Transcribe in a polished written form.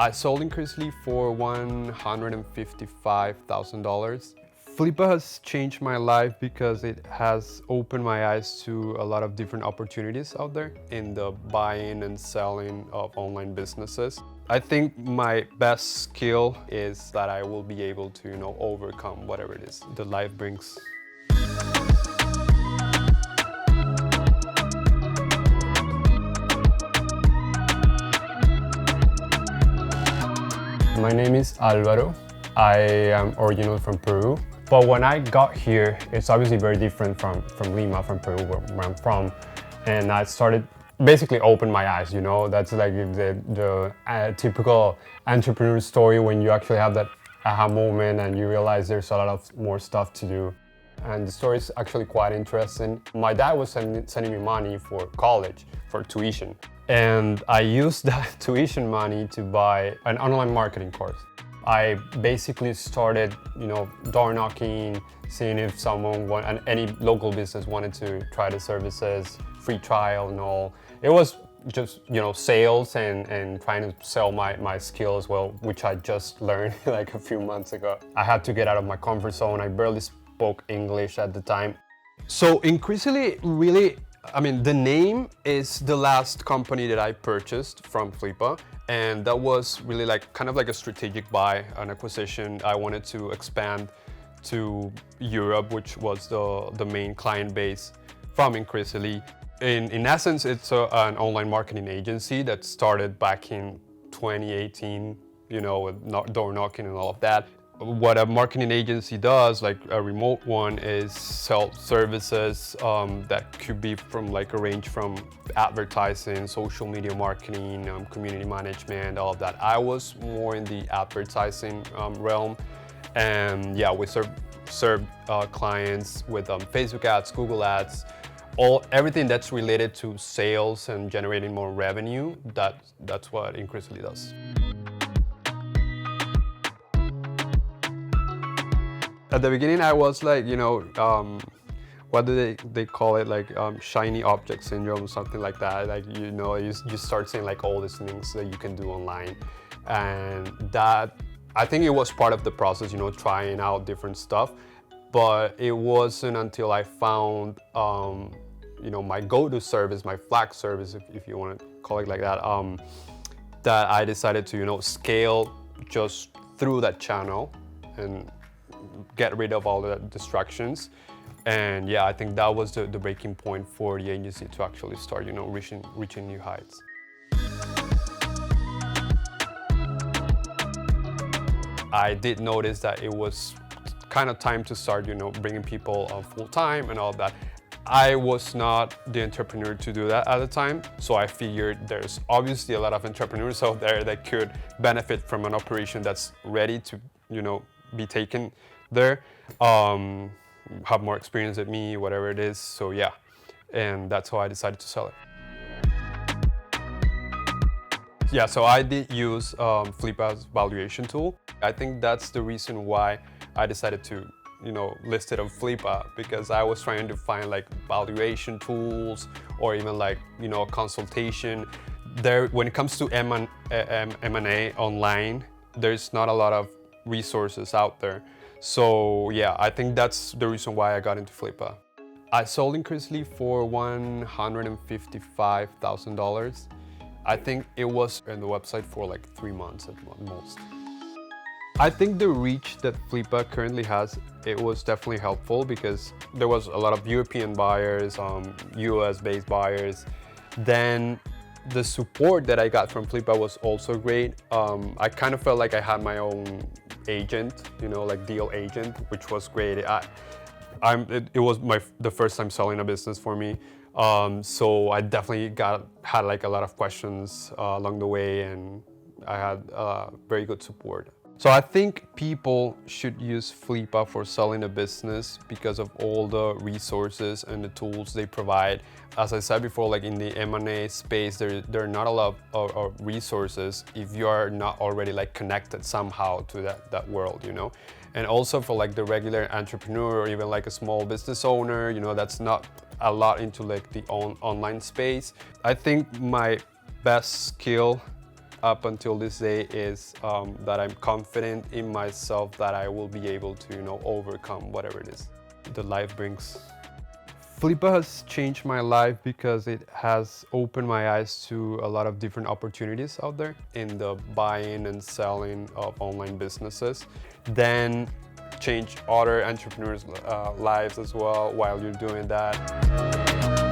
I sold increasingly for $155,000. Flippa has changed my life because it has opened my eyes to a lot of different opportunities out there in the buying and selling of online businesses. I think my best skill is that I will be able to, overcome whatever it is that life brings. My name is Alvaro. I am originally from Peru. But when I got here, it's obviously very different from Lima, from Peru, where I'm from. And I started basically opened my eyes, That's like the typical entrepreneur story when you actually have that aha moment and you realize there's a lot of more stuff to do. And the story is actually quite interesting. My dad was sending me money for college, for tuition. And I used that tuition money to buy an online marketing course. I basically started, door knocking, seeing if any local business wanted to try the services, free trial and all. It was just, sales and trying to sell my skill as well, which I just learned like a few months ago. I had to get out of my comfort zone. I barely spoke English at the time. So increasingly, really, the name is the last company that I purchased from Flippa, and that was really kind of like a strategic buy, an acquisition. I wanted to expand to Europe, which was the main client base from Increasingly. In essence, it's an online marketing agency that started back in 2018, with door knocking and all of that. What a marketing agency does, like a remote one, is sell services that could be from a range from advertising, social media marketing, community management, all of that. I was more in the advertising realm, and yeah, we served clients with Facebook ads, Google ads, everything that's related to sales and generating more revenue. That's what Increasingly does. At the beginning, I was like, what do they call it? Shiny object syndrome, something like that. You start seeing all these things that you can do online. And that, I think it was part of the process, trying out different stuff. But it wasn't until I found, my go-to service, my flag service, if you want to call it like that, that I decided to, scale just through that channel and get rid of all the distractions. And yeah, I think that was the breaking point for the agency to actually start, reaching new heights. I did notice that it was kind of time to start, bringing people full-time and all of that. I was not the entrepreneur to do that at the time, so I figured there's obviously a lot of entrepreneurs out there that could benefit from an operation that's ready to, be taken there, have more experience than me, whatever it is. So yeah, and that's how I decided to sell it. Yeah, so I did use Flippa's valuation tool. I think that's the reason why I decided to, list it on Flippa, because I was trying to find valuation tools or even a consultation. When it comes to M&A online, there's not a lot of resources out there. So yeah, I think that's the reason why I got into Flippa. I sold Increasingly for $155,000. I think it was on the website for 3 months at most. I think the reach that Flippa currently has, it was definitely helpful because there was a lot of European buyers, US-based buyers. Then the support that I got from Flippa was also great. I kind of felt like I had my own agent, deal agent, which was great. It was the first time selling a business for me. So I definitely had a lot of questions along the way, and I had very good support. So I think people should use Flippa for selling a business because of all the resources and the tools they provide. As I said before, in the M&A space, there are not a lot of resources if you are not already connected somehow to that world, And also for the regular entrepreneur or even a small business owner, that's not a lot into the online space. I think my best skill up until this day is that I'm confident in myself that I will be able to, you know, overcome whatever it is that life brings. Flippa has changed my life because it has opened my eyes to a lot of different opportunities out there in the buying and selling of online businesses. Then change other entrepreneurs' lives as well while you're doing that.